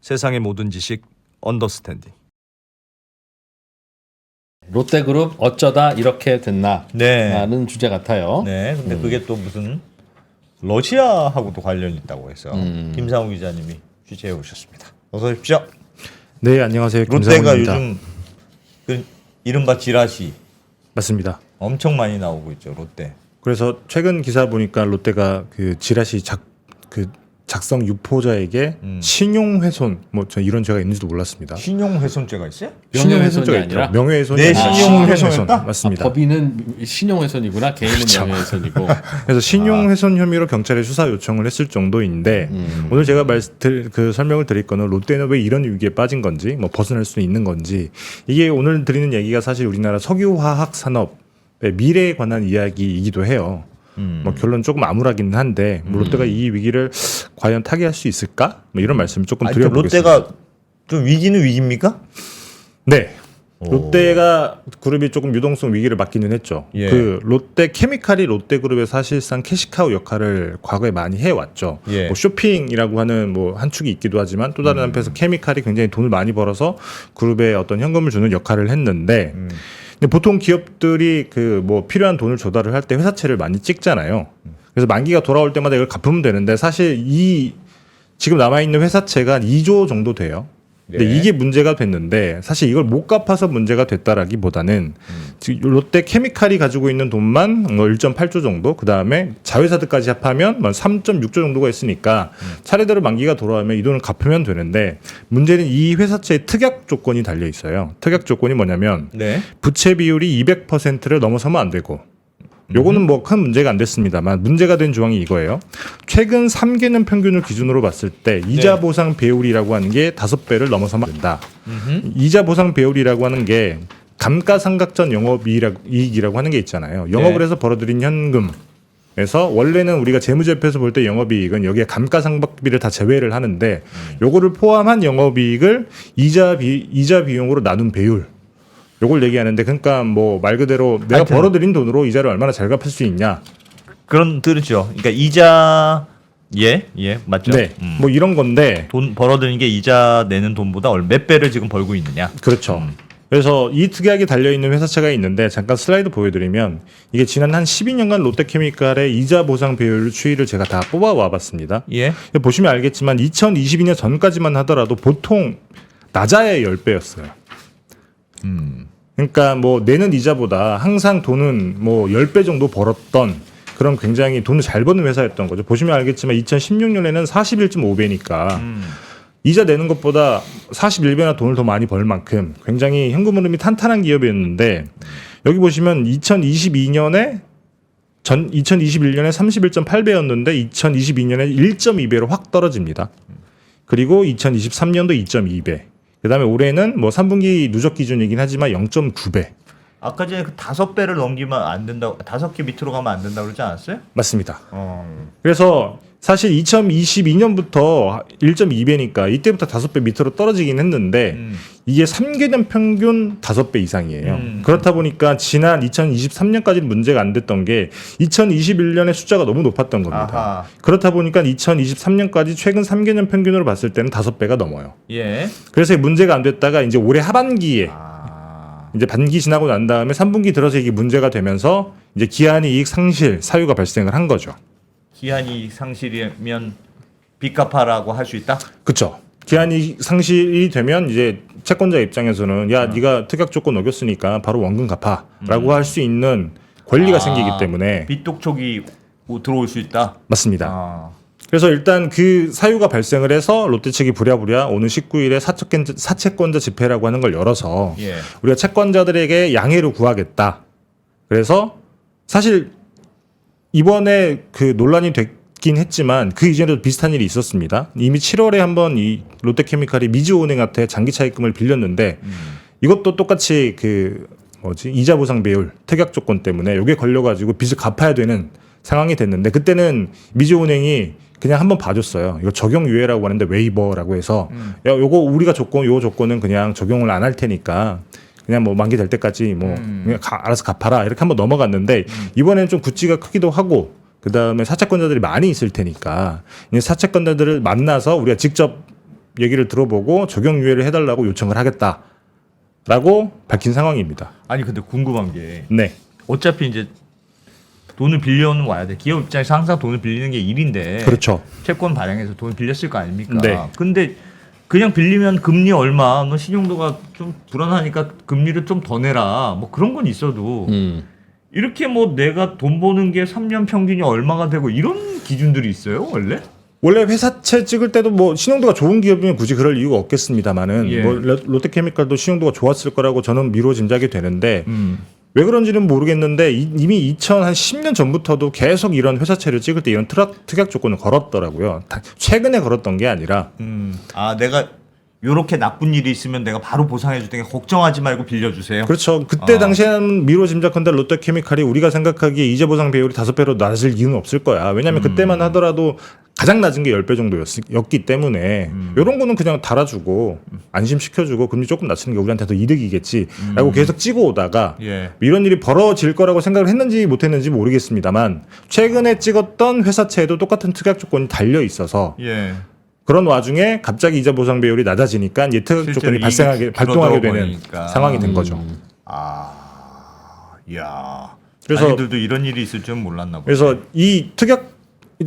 세상의 모든 지식 언더스탠딩. 롯데그룹 어쩌다 이렇게 됐나 네. 라는 주제 같아요. 네, 근데 그게 또 무슨 러시아하고도 관련이 있다고 해서 김상우 기자님이 취재해 오셨습니다. 어서 오십시오. 네, 안녕하세요. 롯데가 김상훈입니다. 요즘 그 이른바 지라시 맞습니다. 엄청 많이 나오고 있죠, 롯데. 그래서 최근 기사 보니까 롯데가 그 지라시 작성 유포자에게 신용훼손 저 이런 죄가 있는지도 몰랐습니다. 신용훼손죄가 있어요? 신용훼손죄가 명예훼손이 아니라? 있죠. 명예훼손이 내 아니라 신용을 신용훼손. 훼손했다? 맞습니다. 법인은 신용훼손이구나. 개인은 그렇죠. 명예훼손이고. 그래서 신용훼손 혐의로 경찰에 수사 요청을 했을 정도인데 오늘 제가 설명을 드릴 거는 롯데는 왜 이런 위기에 빠진 건지, 뭐 벗어날 수 있는 건지, 이게 오늘 드리는 얘기가 사실 우리나라 석유화학 산업의 미래에 관한 이야기이기도 해요. 뭐 결론 조금 암울하기는 한데 롯데가 이 위기를 과연 타개할 수 있을까? 뭐 이런 말씀을 조금 드려보겠습니다. 롯데가 좀 위기는 위기입니까? 네. 롯데가 그룹이 조금 유동성 위기를 맞기는 했죠. 예. 그 롯데 케미칼이 롯데그룹의 사실상 캐시카우 역할을 과거에 많이 해왔죠. 예. 뭐 쇼핑이라고 하는 뭐 한 축이 있기도 하지만 또 다른 한편에서 케미칼이 굉장히 돈을 많이 벌어서 그룹에 어떤 현금을 주는 역할을 했는데 근데 보통 기업들이 그 뭐 필요한 돈을 조달을 할 때 회사채를 많이 찍잖아요. 그래서 만기가 돌아올 때마다 이걸 갚으면 되는데 사실 이 지금 남아 있는 회사채가 한 2조 정도 돼요. 근데 네. 이게 문제가 됐는데 사실 이걸 못 갚아서 문제가 됐다라기보다는 지금 롯데 케미칼이 가지고 있는 돈만 1.8조 정도, 그 다음에 자회사들까지 합하면 3.6조 정도가 있으니까 차례대로 만기가 돌아오면 이 돈을 갚으면 되는데 문제는 이 회사채의 특약 조건이 달려 있어요. 특약 조건이 뭐냐면 네. 부채 비율이 200%를 넘어서면 안 되고, 요거는 뭐 큰 문제가 안 됐습니다만 문제가 된 조항이 이거예요. 최근 3개년 평균을 기준으로 봤을 때 이자 네. 보상 배율이라고 하는 게 5배를 넘어서면 안 된다. 이자 보상 배율이라고 하는 게 감가상각전 영업이익이라고 하는 게 있잖아요. 영업을 네. 해서 벌어들인 현금에서 원래는 우리가 재무제표에서 볼 때 영업이익은 여기에 감가상각비를 다 제외를 하는데 요거를 포함한 영업이익을 이자 비용으로 나눈 배율, 요걸 얘기하는데, 그러니까 뭐 말 그대로 내가 하여튼 벌어들인 돈으로 이자를 얼마나 잘 갚을 수 있냐. 그런 들으죠. 그러니까 이자 예 맞죠. 네, 뭐 이런 건데, 돈 벌어들인 게 이자 내는 돈보다 몇 배를 지금 벌고 있느냐. 그렇죠. 그래서 이 특약이 달려 있는 회사채가 있는데 잠깐 슬라이드 보여드리면 이게 지난 한 12년간 롯데케미칼의 이자 보상 배율 추이를 제가 다 뽑아와 봤습니다. 예. 보시면 알겠지만 2022년 전까지만 하더라도 보통 낮아야 10배였어요. 그러니까 뭐 내는 이자보다 항상 돈은 뭐 10배 정도 벌었던 그런 굉장히 돈을 잘 버는 회사였던 거죠. 보시면 알겠지만 2016년에는 41.5배니까 이자 내는 것보다 41배나 돈을 더 많이 벌 만큼 굉장히 현금 흐름이 탄탄한 기업이었는데, 여기 보시면 2021년에 31.8배였는데 2022년에 1.2배로 확 떨어집니다. 그리고 2023년도 2.2배. 그다음에 올해는 뭐 3분기 누적 기준이긴 하지만 0.9배. 아까 전에 그 5배를 넘기면 안 된다고, 5개 밑으로 가면 안 된다고 그러지 않았어요? 맞습니다. 그래서 사실 2022년부터 1.2배니까 이때부터 5배 밑으로 떨어지긴 했는데 이게 3개년 평균 5배 이상이에요. 그렇다 보니까 지난 2023년까지는 문제가 안 됐던 게 2021년의 숫자가 너무 높았던 겁니다. 아하. 그렇다 보니까 2023년까지 최근 3개년 평균으로 봤을 때는 5배가 넘어요. 예. 그래서 문제가 안 됐다가 이제 올해 하반기에 이제 반기 지나고 난 다음에 3분기 들어서 이게 문제가 되면서 이제 기한이익 상실 사유가 발생을 한 거죠. 기한이 상실이면 빚 갚아라고 할 수 있다? 그렇죠. 기한이익 상실이 되면 이제 채권자 입장에서는 야 네가 특약 조건 어겼으니까 바로 원금 갚아라고 할 수 있는 권리가 생기기 때문에. 빚 독촉이 들어올 수 있다? 맞습니다. 그래서 일단 그 사유가 발생을 해서 롯데 측이 부랴부랴 오는 19일에 사채권자 집회라고 하는 걸 열어서 예. 우리가 채권자들에게 양해를 구하겠다. 그래서 사실 이번에 그 논란이 됐긴 했지만 그 이전에도 비슷한 일이 있었습니다. 이미 7월에 한번 이 롯데케미칼이 미주은행한테 장기 차입금을 빌렸는데 이것도 똑같이 그 이자 보상 배율 특약 조건 때문에 이게 걸려가지고 빚을 갚아야 되는 상황이 됐는데, 그때는 미주은행이 그냥 한번 봐줬어요. 이거 적용 유예라고 하는데 웨이버라고 해서 야 요거 우리가 요 조건은 그냥 적용을 안 할 테니까 그냥 뭐 만기 될 때까지 뭐 그냥 알아서 갚아라 이렇게 한번 넘어갔는데 이번에는 좀 구찌가 크기도 하고 그다음에 사채권자들이 많이 있을 테니까 이제 사채권자들을 만나서 우리가 직접 얘기를 들어보고 적용 유예를 해달라고 요청을 하겠다라고 밝힌 상황입니다. 아니 근데 궁금한 게 네, 어차피 이제 돈을 빌려는 와야 돼. 기업 입장에서 항상 돈을 빌리는 게 일인데. 그렇죠. 채권 발행해서 돈을 빌렸을 거 아닙니까? 네. 근데 그냥 빌리면 금리 얼마, 너 신용도가 좀 불안하니까 금리를 좀 더 내라. 뭐 그런 건 있어도 이렇게 뭐 내가 돈 버는 게 3년 평균이 얼마가 되고 이런 기준들이 있어요, 원래? 원래 회사채 찍을 때도 뭐 신용도가 좋은 기업이면 굳이 그럴 이유가 없겠습니다만은 예. 뭐 롯데케미칼도 신용도가 좋았을 거라고 저는 미루어 짐작이 되는데 왜 그런지는 모르겠는데 이미 2010년 전부터도 계속 이런 회사채를 찍을 때 이런 특약 조건을 걸었더라고요. 최근에 걸었던 게 아니라 아, 내가 요렇게 나쁜 일이 있으면 내가 바로 보상해 줄 테니까 걱정하지 말고 빌려주세요. 그렇죠. 그때 당시에는 미루어 짐작한데 롯데케미칼이 우리가 생각하기에 이자 보상 배율이 5배로 낮을 이유는 없을 거야. 왜냐하면 그때만 하더라도 가장 낮은 게 10배 정도였기 때문에 이런 거는 그냥 달아주고 안심시켜주고 금리 조금 낮추는 게 우리한테 더 이득이겠지라고 계속 찍어 오다가 예. 이런 일이 벌어질 거라고 생각을 했는지 못했는지 모르겠습니다만 최근에 찍었던 회사채에도 똑같은 특약 조건이 달려 있어서 예. 그런 와중에 갑자기 이자 보상 배율이 낮아지니까 이제 특약 조건이 발동하게 되는 보니까. 상황이 된 거죠. 아, 야. 그래서- 자기들도 이런 일이 있을 줄은 몰랐나 보네. 그래서 이 특약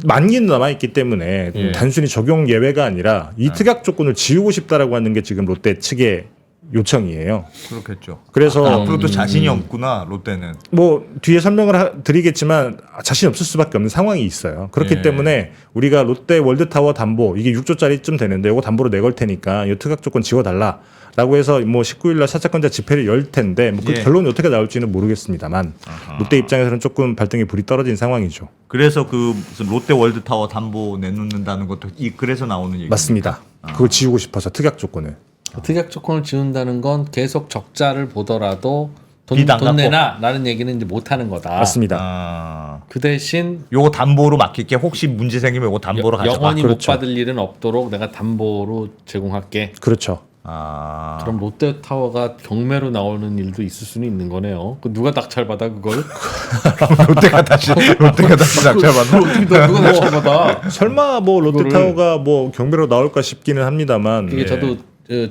만기는 남아있기 때문에 예. 단순히 적용 예외가 아니라 이 특약 조건을 지우고 싶다라고 하는 게 지금 롯데 측의 요청이에요. 그렇겠죠. 그래서 앞으로도 자신이 없구나, 롯데는. 뭐 뒤에 설명을 드리겠지만 자신 없을 수밖에 없는 상황이 있어요. 그렇기 예. 때문에 우리가 롯데 월드타워 담보 이게 6조짜리쯤 되는데 이거 담보로 내걸 테니까 이 특약 조건 지워달라라고 해서 뭐 19일날 사채권자 집회를 열 텐데 뭐 그 예. 결론이 어떻게 나올지는 모르겠습니다만 롯데 입장에서는 조금 발등에 불이 떨어진 상황이죠. 그래서 그 무슨 롯데 월드타워 담보 내놓는다는 것도 그래서 나오는 얘기. 맞습니다. 그걸 지우고 싶어서 특약 조건을. 특약 조건을 지운다는 건 계속 적자를 보더라도 빚 안 돈 갚고. 내놔라는 얘기는 이제 못 하는 거다. 맞습니다. 아, 그 대신 요거 담보로 맡길게. 혹시 문제 생기면 요거 담보로 가져가. 영원히 그렇죠. 못 받을 일은 없도록 내가 담보로 제공할게. 그렇죠. 아, 그럼 롯데타워가 경매로 나오는 일도 있을 수는 있는 거네요. 그 누가 낙찰 받아 그걸? 롯데가 다시 낙찰받나? 누가 낙찰 받아? 설마 뭐 롯데타워가 뭐 경매로 나올까 싶기는 합니다만 이게 저도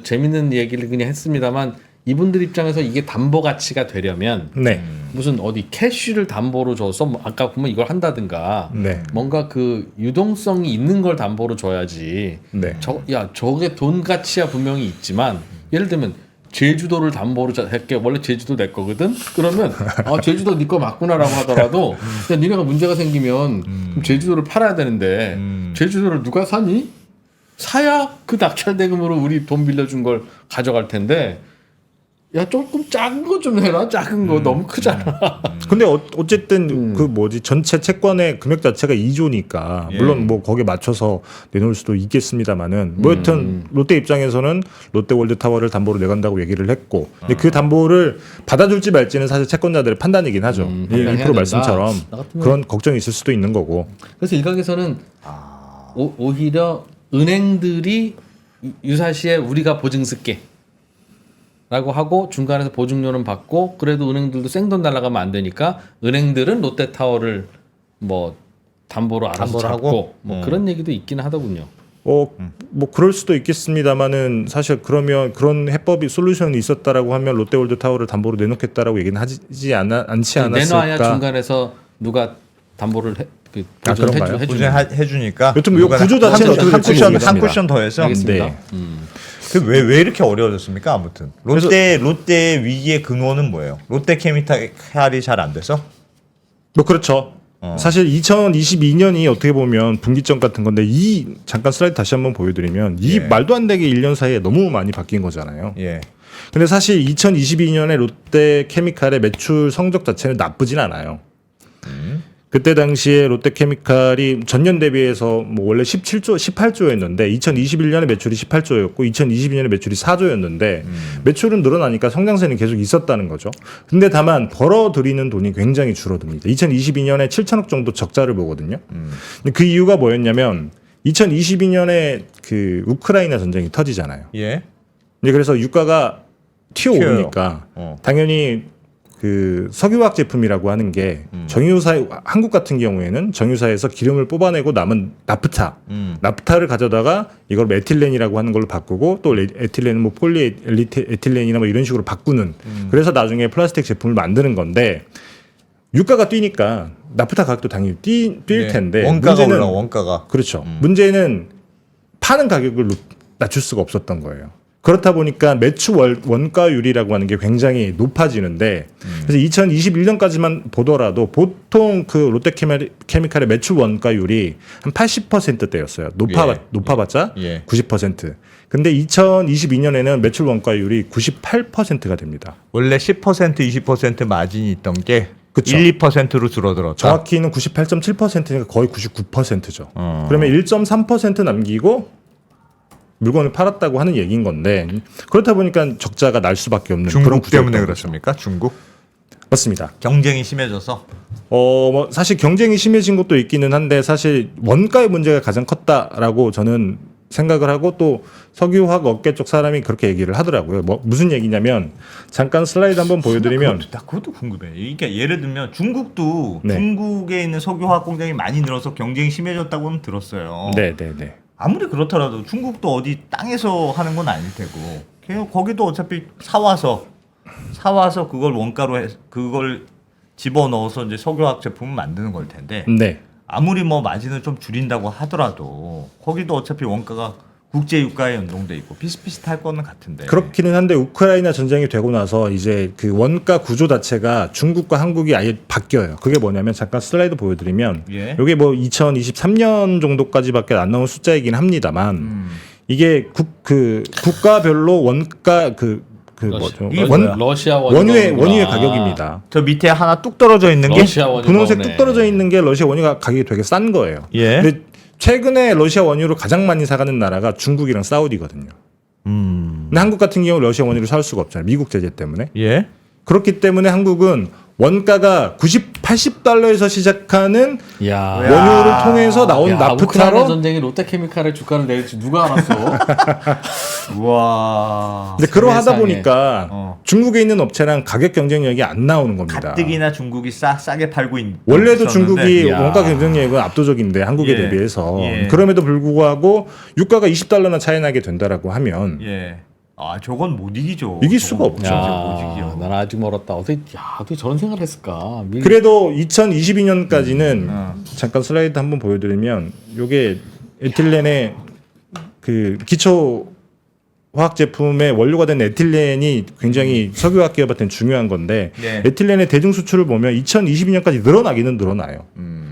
재밌는 얘기를 그냥 했습니다만 이분들 입장에서 이게 담보 가치가 되려면 네. 무슨 어디 캐쉬를 담보로 줘서 뭐 아까 보면 이걸 한다든가 네. 뭔가 그 유동성이 있는 걸 담보로 줘야지. 네. 저게 돈 가치야 분명히 있지만 예를 들면 제주도를 담보로 할게. 원래 제주도 내 거거든. 그러면 제주도 네 거 맞구나라고 하더라도 야, 니네가 문제가 생기면 그럼 제주도를 팔아야 되는데 제주도를 누가 사니? 사야 그 낙찰 대금으로 우리 돈 빌려준 걸 가져갈 텐데 야 조금 작은 거 좀 해라. 작은 거 너무 크잖아. 근데 어쨌든 그 뭐지 전체 채권의 금액 자체가 2조니까 예. 물론 뭐 거기에 맞춰서 내놓을 수도 있겠습니다만은 뭐 여튼 롯데 입장에서는 롯데 월드타워를 담보로 내간다고 얘기를 했고 근데 그 담보를 받아줄지 말지는 사실 채권자들의 판단이긴 하죠. 판단해야 1% 된다. 말씀처럼 나 같으면- 그런 걱정이 있을 수도 있는 거고. 그래서 일각에서는 오히려 은행들이 유사시에 우리가 보증 쓸게 라고 하고 중간에서 보증료는 받고 그래도 은행들도 생돈 날라가면 안 되니까 은행들은 롯데타워를 뭐 담보로 알아서 담보를 잡고 하고? 뭐 그런 얘기도 있긴 하더군요. 뭐 그럴 수도 있겠습니다만은 사실 그러면 그런 해법이 솔루션이 있었다라고 하면 롯데월드타워를 담보로 내놓겠다라고 얘기는 않지 않았을까? 내놔야 중간에서 누가 담보를 보증을 그런가요? 해주는. 해주니까. 여튼 이 구조 자체는 어떻게 한 될지 쿠션 모르겠습니다. 한 쿠션 더해서. 알겠습니다. 네. 왜 이렇게 어려워졌습니까? 아무튼 롯데 위기의 근원은 뭐예요? 롯데 케미칼이 잘 안 돼서? 뭐 그렇죠. 사실 2022년이 어떻게 보면 분기점 같은 건데 잠깐 슬라이드 다시 한번 보여드리면 이 예. 말도 안 되게 1년 사이에 너무 많이 바뀐 거잖아요. 예. 근데 사실 2022년에 롯데 케미칼의 매출 성적 자체는 나쁘진 않아요. 그때 당시에 롯데케미칼이 전년 대비해서 뭐 원래 18조였는데 2021년에 매출이 18조였고 2022년에 매출이 4조였는데 매출은 늘어나니까 성장세는 계속 있었다는 거죠. 근데 다만 벌어들이는 돈이 굉장히 줄어듭니다. 2022년에 7천억 정도 적자를 보거든요. 근데 그 이유가 뭐였냐면 2022년에 그 우크라이나 전쟁이 터지잖아요. 예. 이제 그래서 유가가 튀어오르니까 튀어요. 당연히 그 석유화학 제품이라고 하는 게 정유사 한국 같은 경우에는 정유사에서 기름을 뽑아내고 남은 나프타를 가져다가 이걸 에틸렌이라고 하는 걸로 바꾸고 또 에틸렌은 뭐 폴리에틸렌이나 뭐 이런 식으로 바꾸는 그래서 나중에 플라스틱 제품을 만드는 건데 유가가 뛰니까 나프타 가격도 당연히 뛸 텐데 원가가 문제는 올라 원가가. 그렇죠. 문제는 파는 가격을 낮출 수가 없었던 거예요. 그렇다 보니까 매출 원가율이라고 하는 게 굉장히 높아지는데 그래서 2021년까지만 보더라도 보통 그 롯데케미칼의 매출 원가율이 한 80%대였어요. 높아봤자 예. 90%. 근데 2022년에는 매출 원가율이 98%가 됩니다. 원래 10% 20% 마진이 있던 게 그쵸. 1, 2%로 줄어들었다. 정확히는 98.7%니까 거의 99%죠. 그러면 1.3% 남기고 물건을 팔았다고 하는 얘기인 건데 그렇다 보니까 적자가 날 수밖에 없는 그런 중국 때문에 구조였던 거죠. 그렇습니까? 중국 맞습니다. 경쟁이 심해져서. 뭐 사실 경쟁이 심해진 것도 있기는 한데 사실 원가의 문제가 가장 컸다라고 저는 생각을 하고 또 석유화학 업계 쪽 사람이 그렇게 얘기를 하더라고요. 뭐 무슨 얘기냐면 잠깐 슬라이드 한번 보여드리면 나 그것도 궁금해. 그러니까 예를 들면 중국도 네. 중국에 있는 석유화학 공장이 많이 늘어서 경쟁이 심해졌다고는 들었어요. 네네네. 아무리 그렇더라도 중국도 어디 땅에서 하는 건 아닐 테고 그냥 거기도 어차피 사와서 그걸 원가로 그걸 집어넣어서 이제 석유화학 제품을 만드는 걸 텐데 네. 아무리 뭐 마진을 좀 줄인다고 하더라도 거기도 어차피 원가가 국제 유가에 연동돼 있고 비슷비슷할 거는 같은데. 그렇기는 한데 우크라이나 전쟁이 되고 나서 이제 그 원가 구조 자체가 중국과 한국이 아예 바뀌어요. 그게 뭐냐면 잠깐 슬라이드 보여드리면 예. 이게 뭐 2023년 정도까지밖에 안 나온 숫자이긴 합니다만 이게 국가별로 원가 뭐죠? 이게 러시아 원유의 가격입니다. 저 밑에 하나 뚝 떨어져 있는 게 러시아 원유 분홍색 나오네. 뚝 떨어져 있는 게 러시아 원유가 가격이 되게 싼 거예요. 예. 근데 최근에 러시아 원유를 가장 많이 사가는 나라가 중국이랑 사우디거든요. 근데 한국 같은 경우 러시아 원유를 살 수가 없잖아요. 미국 제재 때문에. 예. 그렇기 때문에 한국은 원가가 80달러에서 시작하는 야. 원유를 통해서 나온 우크라이나 나프타로 전쟁이 롯데케미칼의 주가를 내릴지 누가 알았어? 우와. 근데 그러하다 세상에. 보니까 중국에 있는 업체랑 가격 경쟁력이 안 나오는 겁니다. 가뜩이나 중국이 싸게 팔고 있는. 원래도 중국이 야. 원가 경쟁력은 압도적인데 한국에 예. 대비해서 예. 그럼에도 불구하고 유가가 20달러나 차이 나게 된다라고 하면 예. 아 저건 못 이기죠. 이길 저건 수가 못 없죠. 이기죠. 난 아직 멀었다. 어떻게 저런 생각을 했을까? 그래도 2022년까지는 음. 잠깐 슬라이드 한번 보여드리면 요게 에틸렌의 그 기초 화학 제품의 원료가 된 에틸렌이 굉장히 석유화학 기업한테는 중요한 건데 예. 에틸렌의 대중 수출을 보면 2022년까지 늘어나기는 늘어나요.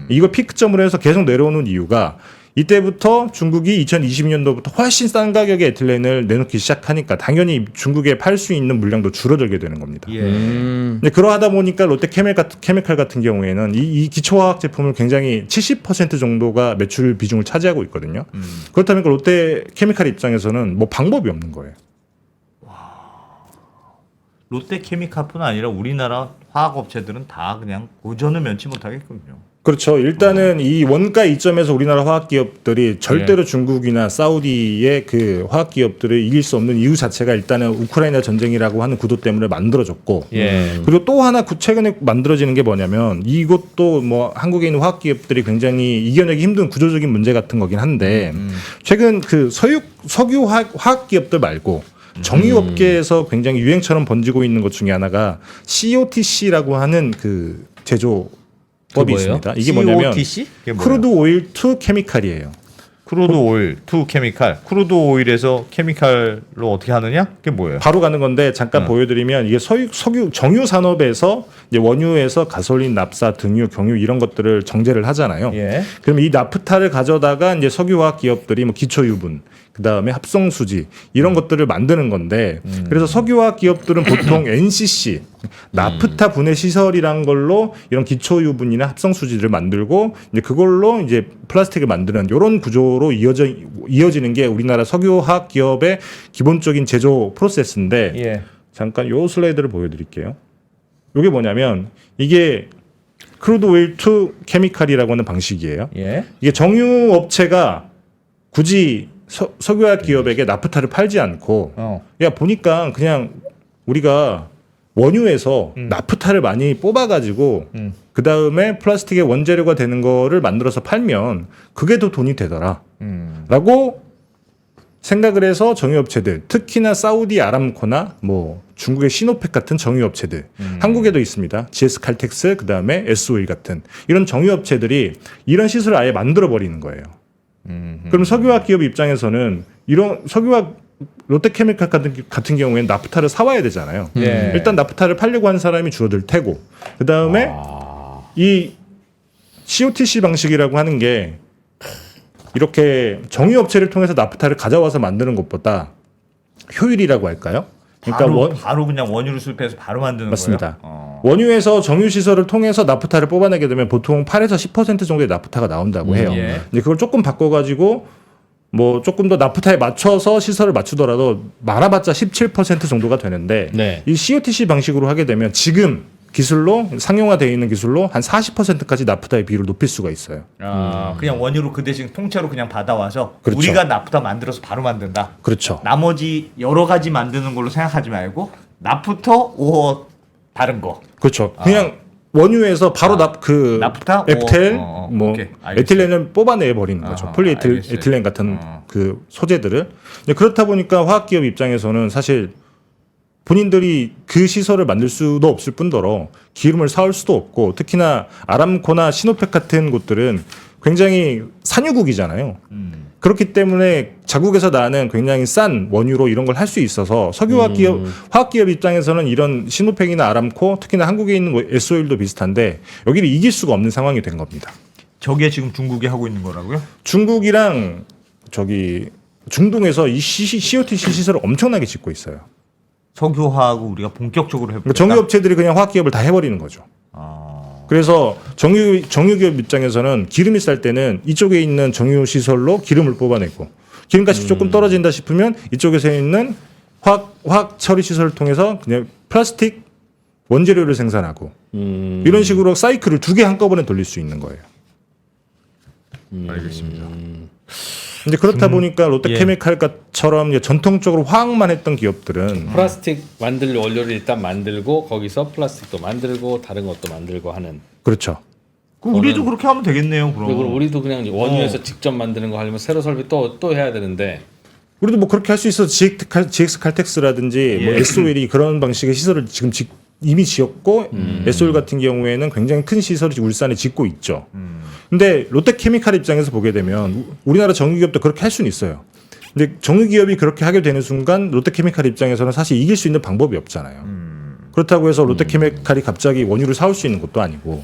이거 피크점으로 해서 계속 내려오는 이유가 이때부터 중국이 2022년도부터 훨씬 싼 가격에 에틸렌을 내놓기 시작하니까 당연히 중국에 팔 수 있는 물량도 줄어들게 되는 겁니다. 예. 근데 그러하다 보니까 롯데케미칼 같은 경우에는 이 기초화학 제품을 굉장히 70% 정도가 매출 비중을 차지하고 있거든요. 그렇다면 롯데케미칼 입장에서는 뭐 방법이 없는 거예요. 롯데케미칼뿐 아니라 우리나라 화학업체들은 다 그냥 고전을 면치 못하겠군요. 그렇죠. 일단은 이 원가 이점에서 우리나라 화학 기업들이 절대로 중국이나 사우디의 그 화학 기업들을 이길 수 없는 이유 자체가 일단은 우크라이나 전쟁이라고 하는 구도 때문에 만들어졌고, 예. 그리고 또 하나 최근에 만들어지는 게 뭐냐면 이것도 뭐 한국에 있는 화학 기업들이 굉장히 이겨내기 힘든 구조적인 문제 같은 거긴 한데 최근 그 석유 화학 기업들 말고 정유업계에서 굉장히 유행처럼 번지고 있는 것 중에 하나가 COTC라고 하는 그 제조 법이 뭐예요? 있습니다. 이게 뭐냐면 COTC? 그게 뭐예요? 크루드 오일 투 케미칼이에요. 크루드 오일 투 케미칼. 크루드 오일에서 케미칼로 어떻게 하느냐? 그게 뭐예요? 바로 가는 건데 잠깐 보여드리면 이게 석유 정유 산업에서 이제 원유에서 가솔린, 납사, 등유, 경유 이런 것들을 정제를 하잖아요. 예. 그럼 이 나프타를 가져다가 이제 석유화학 기업들이 뭐 기초 유분, 그 다음에 합성 수지 이런 것들을 만드는 건데 그래서 석유화학 기업들은 보통 NCC 나프타 분해 시설이란 걸로 이런 기초 유분이나 합성 수지를 만들고 이제 그걸로 이제 플라스틱을 만드는 이런 구조로 이어지는 게 우리나라 석유화학 기업의 기본적인 제조 프로세스인데 예. 잠깐 요 슬라이드를 보여드릴게요. 이게 뭐냐면 이게 크루드 오일 투 케미칼이라고 하는 방식이에요. 예. 이게 정유 업체가 굳이 석유화학 기업에게 나프타를 팔지 않고 야 보니까 그냥 우리가 원유에서 나프타를 많이 뽑아가지고 그 다음에 플라스틱의 원재료가 되는 거를 만들어서 팔면 그게 더 돈이 되더라. 라고 생각을 해서 정유업체들, 특히나 사우디 아람코나 뭐 중국의 시노펙 같은 정유업체들, 한국에도 있습니다. GS 칼텍스, 그 다음에 S-오일 같은 이런 정유업체들이 이런 시설을 아예 만들어 버리는 거예요. 그럼 석유화학 기업 입장에서는 이런 석유화학 롯데케미칼 같은 경우에는 나프타를 사와야 되잖아요. 예. 일단 나프타를 팔려고 하는 사람이 줄어들 테고, 그 다음에 이 COTC 방식이라고 하는 게 이렇게 정유업체를 통해서 나프타를 가져와서 만드는 것보다 효율이라고 할까요? 그러니까 바로 그냥 원유를 수입해서 바로 만드는 맞습니다. 거예요. 원유에서 정유 시설을 통해서 나프타를 뽑아내게 되면 보통 8에서 10% 정도의 나프타가 나온다고 해요. 예. 근데 그걸 조금 바꿔가지고 뭐 조금 더 나프타에 맞춰서 시설을 맞추더라도 말아봤자 17% 정도가 되는데 네. 이 COTC 방식으로 하게 되면 지금 기술로 상용화되어 있는 기술로 한 40%까지 나프타의 비율을 높일 수가 있어요. 그냥 원유로 그 대신 통째로 그냥 받아와서 그렇죠. 우리가 나프타 만들어서 바로 만든다. 그렇죠. 나머지 여러 가지 만드는 걸로 생각하지 말고 나프터 오어 다른 거. 그렇죠. 그냥 원유에서 바로 나프타? 에프텔, 뭐 오케이. 알겠어요. 에틸렌을 뽑아내 버리는 거죠. 알겠어요. 폴리에틸렌 같은 그 소재들을. 근데 그렇다 보니까 화학기업 입장에서는 사실 본인들이 그 시설을 만들 수도 없을 뿐더러 기름을 사올 수도 없고, 특히나 아람코나 시노펙 같은 곳들은 굉장히 산유국이잖아요. 그렇기 때문에 자국에서 나는 굉장히 싼 원유로 이런 걸 할 수 있어서 석유화학기업, 화학기업 입장에서는 이런 시노펙이나 아람코, 특히나 한국에 있는 뭐 S-오일도 비슷한데 여기를 이길 수가 없는 상황이 된 겁니다. 저게 지금 중국이 하고 있는 거라고요? 중국이랑 저기 중동에서 이 COTC 시설을 엄청나게 짓고 있어요. 석유화하고 우리가 본격적으로 해볼까? 그러니까 정유업체들이 그냥 화학기업을 다 해버리는 거죠. 그래서 정유기업 입장에서는 기름이 쌀 때는 이쪽에 있는 정유 시설로 기름을 뽑아내고, 기름값이 조금 떨어진다 싶으면 이쪽에서 있는 화학 처리 시설을 통해서 그냥 플라스틱 원재료를 생산하고, 이런 식으로 사이클을 2개 한꺼번에 돌릴 수 있는 거예요. 알겠습니다. 이제 그렇다 보니까 롯데케미칼처럼 전통적으로 화학만 했던 기업들은 플라스틱 만들 원료를 일단 만들고 거기서 플라스틱도 만들고 다른 것도 만들고 하는. 그렇죠. 그럼 우리도 그렇게 하면 되겠네요. 그럼. 그리고 우리도 그냥 원유에서 직접 만드는 거 하려면 세로 설비 또 해야 되는데. 우리도 뭐 그렇게 할 수 있어. GX 칼텍스라든지 뭐 S-오일이 그런 방식의 시설을 지금 이미 지었고, S-오일 같은 경우에는 굉장히 큰 시설을 울산에 짓고 있죠. 근데 롯데케미칼 입장에서 보게 되면 우리나라 정유기업도 그렇게 할 수는 있어요. 근데 정유기업이 그렇게 하게 되는 순간 롯데케미칼 입장에서는 사실 이길 수 있는 방법이 없잖아요. 그렇다고 해서 롯데케미칼이 갑자기 원유를 사올 수 있는 것도 아니고.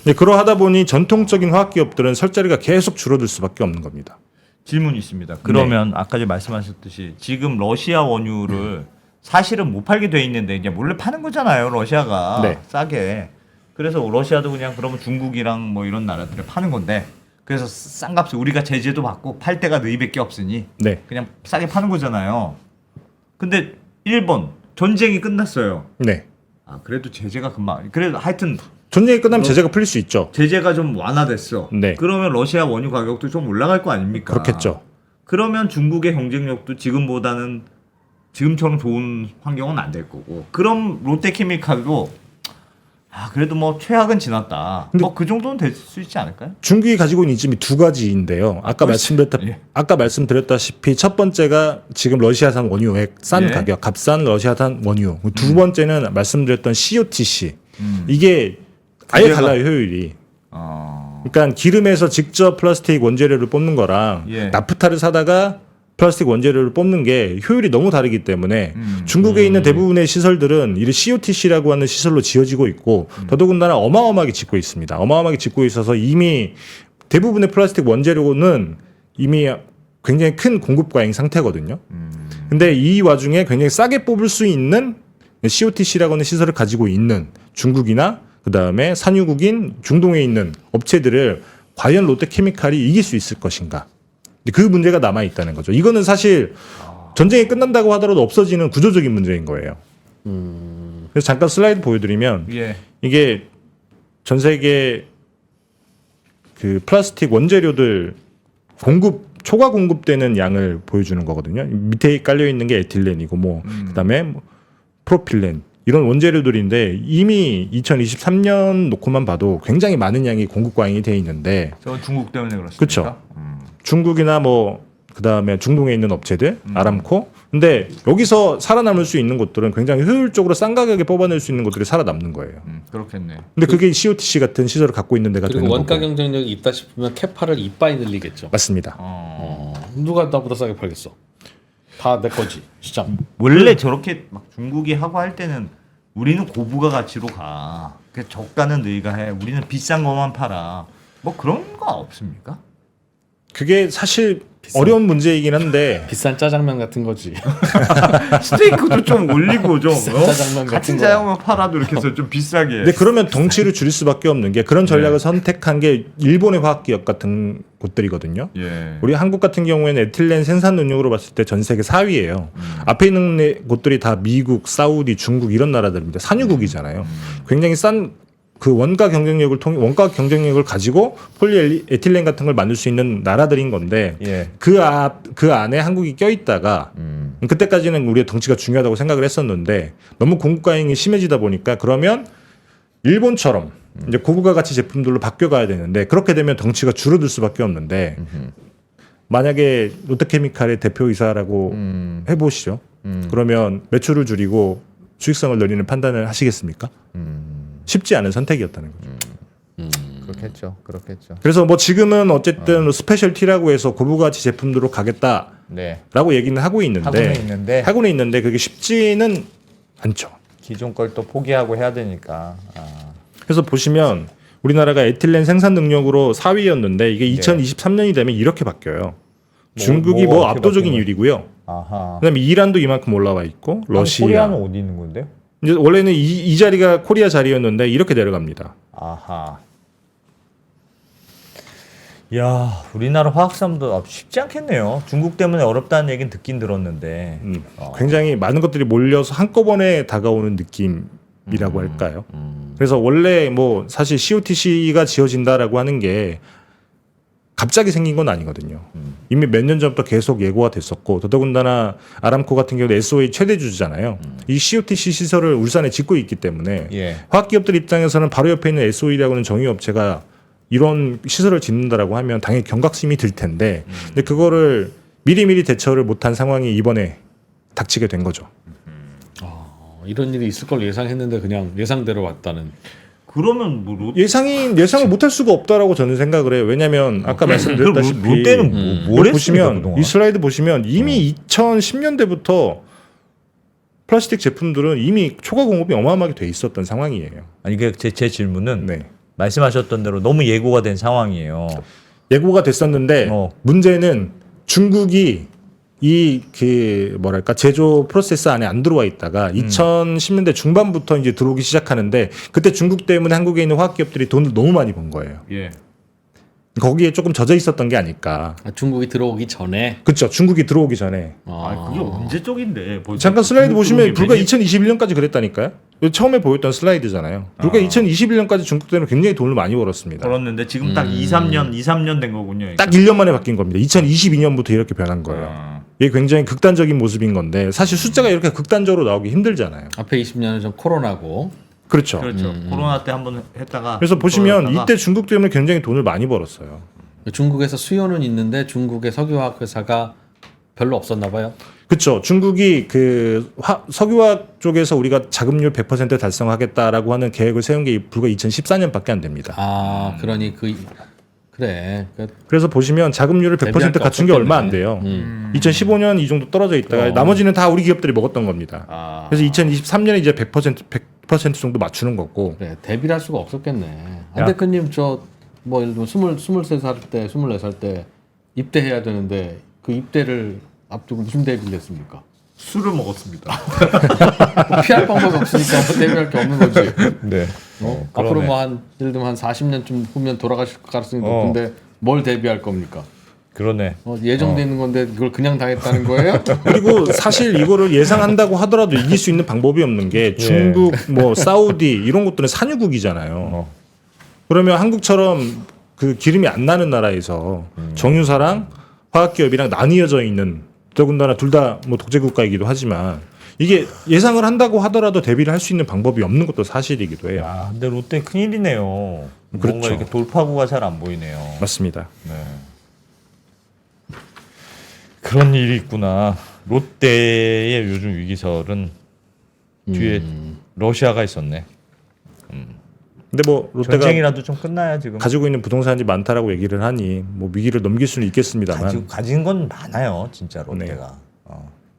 근데 그러하다 보니 전통적인 화학기업들은 설 자리가 계속 줄어들 수밖에 없는 겁니다. 질문이 있습니다. 그러면 아까 전에 말씀하셨듯이 지금 러시아 원유를 사실은 못 팔게 돼 있는데 이제 몰래 파는 거잖아요. 러시아가 네. 싸게. 그래서 러시아도 그냥 그러면 중국이랑 뭐 이런 나라들에 파는 건데, 그래서 싼 값에 우리가 제재도 받고 팔 데가 너희밖에 없으니 네. 그냥 싸게 파는 거잖아요. 근데 일본 전쟁이 끝났어요. 네. 그래도 제재가 금방, 그래도 하여튼 전쟁이 끝나면 제재가 풀릴 수 있죠. 제재가 좀 완화됐어. 네. 그러면 러시아 원유 가격도 좀 올라갈 거 아닙니까? 그렇겠죠. 그러면 중국의 경쟁력도 지금처럼 좋은 환경은 안 될 거고. 그럼 롯데케미칼도 그래도 뭐 최악은 지났다. 뭐 그 정도는 될 수 있지 않을까요? 중국이 가지고 있는 이점이 2가지인데요. 아까 말씀드렸다시피 첫 번째가 지금 러시아산 원유의 싼 예. 가격, 값싼 러시아산 원유. 두 번째는 말씀드렸던 COTC. 이게 아예 달라요, 효율이. 그러니까 기름에서 직접 플라스틱 원재료를 뽑는 거랑 나프타를 사다가 플라스틱 원재료를 뽑는 게 효율이 너무 다르기 때문에 중국에 있는 대부분의 시설들은 이 COTC라고 하는 시설로 지어지고 있고, 더더군다나 어마어마하게 짓고 있습니다. 어마어마하게 짓고 있어서 이미 대부분의 플라스틱 원재료는 이미 굉장히 큰 공급 과잉 상태거든요. 근데 이 와중에 굉장히 싸게 뽑을 수 있는 COTC라고 하는 시설을 가지고 있는 중국이나 그 다음에 산유국인 중동에 있는 업체들을 과연 롯데케미칼이 이길 수 있을 것인가? 그 문제가 남아 있다는 거죠. 이거는 사실 전쟁이 끝난다고 하더라도 없어지는 구조적인 문제인 거예요. 그래서 잠깐 슬라이드 보여드리면 이게 전 세계 그 플라스틱 원재료들 초과 공급되는 양을 보여주는 거거든요. 밑에 깔려 있는 게 에틸렌이고 그다음에 프로필렌 이런 원재료들인데 이미 2023년 놓고만 봐도 굉장히 많은 양이 공급 과잉이 돼 있는데 저건 중국 때문에 그렇습니까? 그쵸. 중국이나 뭐 그다음에 중동에 있는 업체들 아람코 근데 여기서 살아남을 수 있는 곳들은 굉장히 효율적으로 싼 가격에 뽑아낼 수 있는 곳들이 살아남는 거예요. 그렇겠네. 근데 그게 COTC 같은 시설을 갖고 있는 데가 되는 그리고 원가 거고. 경쟁력이 있다 싶으면 캐파를 이빠이 늘리겠죠. 맞습니다. 누가 나보다 싸게 팔겠어? 다 내 거지 시장. 원래 저렇게 막 중국이 하고 할 때는 우리는 고부가 가치로 가. 그 저가는 너희가 해. 우리는 비싼 것만 팔아. 뭐 그런 거 없습니까? 그게 사실 어려운 문제이긴 한데 비싼 짜장면 같은 거지. 스테이크도 좀 올리고 좀 짜장면 같은 같은 거야. 자영업 팔아도 이렇게 해서 좀 비싸게. 근데 그러면 덩치를 줄일 수밖에 없는 게 그런 전략을 선택한 게 일본의 화학기업 같은 곳들이거든요. 예. 우리 한국 같은 경우에는 에틸렌 생산 능력으로 봤을 때 전 세계 4위예요. 앞에 있는 곳들이 다 미국, 사우디, 중국 이런 나라들입니다. 산유국이잖아요. 굉장히 싼 그 원가 경쟁력을 가지고 폴리에틸렌 같은 걸 만들 수 있는 나라들인 건데 예. 그 안에 한국이 껴있다가 그때까지는 우리의 덩치가 중요하다고 생각을 했었는데 너무 공급 과잉이 심해지다 보니까 그러면 일본처럼 이제 고부가 가치 제품들로 바뀌어가야 되는데 그렇게 되면 덩치가 줄어들 수밖에 없는데 만약에 롯데케미칼의 대표이사라고 해보시죠. 그러면 매출을 줄이고 수익성을 늘리는 판단을 하시겠습니까? 쉽지 않은 선택이었다는 거죠. 그렇겠죠. 그래서 뭐 지금은 어쨌든 스페셜티라고 해서 고부가치 제품들로 가겠다라고 네. 얘기는 하고 있는데 하고는 있는데 그게 쉽지는 않죠. 기존 걸 또 포기하고 해야 되니까. 그래서 보시면 우리나라가 에틸렌 생산 능력으로 4위였는데 이게 2023년이 되면 이렇게 바뀌어요. 중국이 뭐 어떻게 압도적인 바뀌는 1위고요. 아하. 그다음에 이란도 이만큼 올라와 있고 러시아. 코리아는 어디 있는 건데요? 이제 원래는 이 자리가 코리아 자리였는데 이렇게 내려갑니다. 아하. 야, 우리나라 화학산업도 쉽지 않겠네요. 중국 때문에 어렵다는 얘기는 듣긴 들었는데. 굉장히 많은 것들이 몰려서 한꺼번에 다가오는 느낌이라고 할까요? 그래서 원래 뭐 사실 COTC가 지어진다라고 하는 게 갑자기 생긴 건 아니거든요. 이미 몇 년 전부터 계속 예고가 됐었고 더더군다나 아람코 같은 경우는 SOA 최대 주주잖아요. 이 COTC 시설을 울산에 짓고 있기 때문에 예. 화학기업들 입장에서는 바로 옆에 있는 SOE라고 하는 정유업체가 이런 시설을 짓는다라고 하면 당연히 경각심이 들 텐데 근데 그거를 미리미리 대처를 못한 상황이 이번에 닥치게 된 거죠. 이런 일이 있을 걸 예상했는데 그냥 예상대로 왔다는. 그러면 뭐 예상을 못할 수가 없다라고 저는 생각을 해요. 왜냐하면 아까 말씀드렸다시피 롯데는 뭘 했습니까, 보시면 그동안? 이 슬라이드 보시면 이미 2010년대부터 플라스틱 제품들은 이미 초과 공급이 어마어마하게 돼 있었던 상황이에요. 아니 그 제 질문은 네. 말씀하셨던 대로 너무 예고가 된 상황이에요. 예고가 됐었는데 문제는 중국이 이 그 뭐랄까 제조 프로세스 안에 안 들어와 있다가 2010년대 중반부터 이제 들어오기 시작하는데 그때 중국 때문에 한국에 있는 화학기업들이 돈을 너무 많이 번 거예요. 예. 거기에 조금 젖어 있었던 게 아닐까. 중국이 들어오기 전에. 그렇죠. 중국이 들어오기 전에. 아, 그게 언제 쪽인데? 잠깐 슬라이드 보시면 불과 2021년까지 그랬다니까요. 처음에 보였던 슬라이드잖아요. 불과 2021년까지 중국 때문에 굉장히 돈을 많이 벌었습니다. 벌었는데 지금 딱 2-3년 된 거군요. 딱 1년 만에 바뀐 겁니다. 2022년부터 이렇게 변한 거예요. 아. 이게 굉장히 극단적인 모습인 건데 사실 숫자가 이렇게 극단적으로 나오기 힘들잖아요. 앞에 20년은 좀 코로나고. 그렇죠. 그렇죠. 코로나 때 한번 했다가 그래서 보시면 그러다가 이때 중국 때문에 굉장히 돈을 많이 벌었어요. 중국에서 수요는 있는데 중국의 석유화학 회사가 별로 없었나 봐요. 그렇죠. 중국이 그 석유화학 쪽에서 우리가 자금률 100% 달성하겠다라고 하는 계획을 세운 게 불과 2014년밖에 안 됩니다. 아, 그러니 그래. 그래서 보시면 자금률을 100% 갖춘 게 얼마 안 돼요. 2015년 이 정도 떨어져 있다가 나머지는 다 우리 기업들이 먹었던 겁니다. 아. 그래서 2023년에 이제 100% 정도 맞추는 거고. 그래. 대비를 할 수가 없었겠네. 안 대표님 뭐 예를 들면 23살 때, 24살 때 입대해야 되는데 그 입대를 앞두고 무슨 대비를 했습니까? 술을 먹었습니다. 피할 방법이 없으니까 뭐 대비할 게 없는 거지. 네. 앞으로 뭐 예를 들면 한 40년쯤 후면 돌아가실 가능성이 높은데 뭘 대비할 겁니까? 그러네. 예정돼 있는 건데 그걸 그냥 당했다는 거예요? 그리고 사실 이거를 예상한다고 하더라도 이길 수 있는 방법이 없는 게 중국, 뭐 사우디 이런 것들은 산유국이잖아요. 그러면 한국처럼 그 기름이 안 나는 나라에서 정유사랑 화학기업이랑 나뉘어져 있는 더군다나 둘 다 뭐 독재 국가이기도 하지만 이게 예상을 한다고 하더라도 대비를 할 수 있는 방법이 없는 것도 사실이기도 해요. 야, 근데 롯데 큰일이네요. 뭔가 그렇죠. 이렇게 돌파구가 잘 안 보이네요. 맞습니다. 네. 그런 일이 있구나. 롯데의 요즘 위기설은 뒤에 러시아가 있었네. 근데 뭐 롯데가 전쟁이라도 좀 끝나야 지금. 가지고 있는 부동산이 많다라고 얘기를 하니 뭐 위기를 넘길 수는 있겠습니다만 가진 건 많아요, 진짜 롯데가.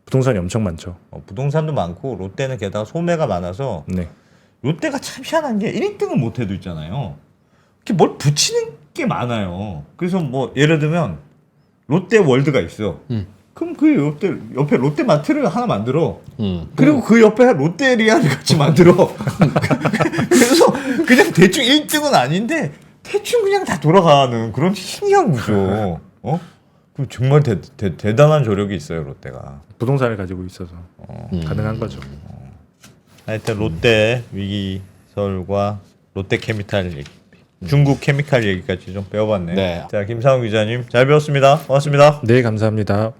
부동산이 엄청 많죠. 부동산도 많고 롯데는 게다가 소매가 많아서 네. 롯데가 참 희한한 게 1등은 못해도 있잖아요. 이렇게 뭘 붙이는 게 많아요. 그래서 뭐 예를 들면 롯데 월드가 있어. 그럼 그 옆에 롯데마트를 하나 만들어. 그리고 그 옆에 롯데리아를 같이 만들어. 그래서 그냥 대충 1등은 아닌데 대충 그냥 다 돌아가는 그런 희귀한 구조. 그럼 정말 대단한 조력이 있어요 롯데가. 부동산을 가지고 있어서 가능한 거죠. 하여튼 롯데 위기설과 롯데 케미칼 얘기, 중국 케미칼 얘기까지 좀 배워봤네요. 네. 자 김상훈 기자님 잘 배웠습니다. 고맙습니다. 네, 감사합니다.